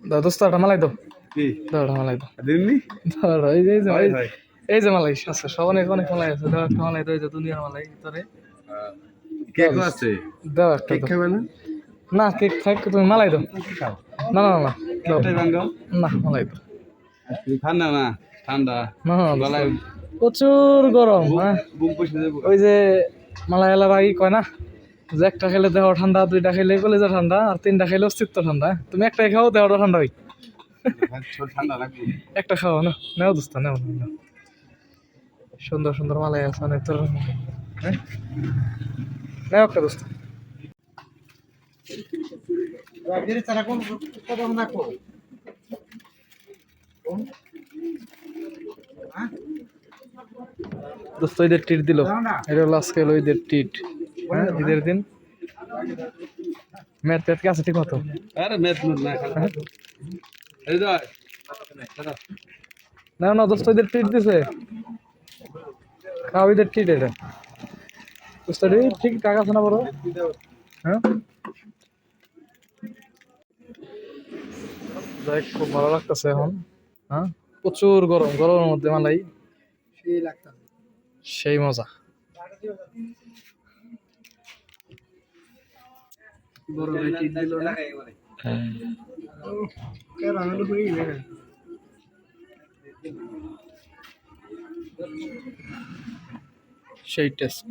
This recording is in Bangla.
দাও দোস্ত একটা মালাই দাও দাও একটা মালাই দাও দাও এই যে মালাই আছে সব অনেক অনেক মালাই আছে দাও একটা মালাই দাও এই যে দুনিয়ার মালাই ভিতরে কেক আছে দাও একটা কেক খাবে না না কেক খাই তুমি মালাই দাও না না না দাও না মালাই দাও ঠান্ডা না ঠান্ডা না গলায় প্রচুর গরম হ্যাঁ বুক বসে যাবে ওই যে মালায়ালারা ই কয় না যে একটা খেলে দেহ ঠান্ডা দুইটা খেলে কলেজা ঠান্ডা আর তিনটা খেলে অস্তিত্ব ঠান্ডা তুমি একটাই খাও দেহটা ঠান্ডা হই ঠান্ডা লাগবে একটা খাও না নেও দোস্ত নেও নেও সুন্দর সুন্দর মালাই আছে অনেক তোর হ্যাঁ নেও একটা দোস্ত দোস্ত ঈদের ট্রিট দিল এটা হলো আজকে হলো ঈদের ট্রিট হ্যাঁ ঈদের দিন ম্যাথ ট্যাথ আছে ঠিক মতো আরে ম্যাথ না এই দাও না না দোস্ত ঈদের ট্রিট দিছে খাও ঈদের ট্রিট এটা দোস্ত ঠিক টাকা আছে না বড় হ্যাঁ যাই খুব ভালো লাগতেছে এখন হ্যাঁ প্রচুর গরম গরমের মধ্যে মালাই সেই মজা সেই টেস্ট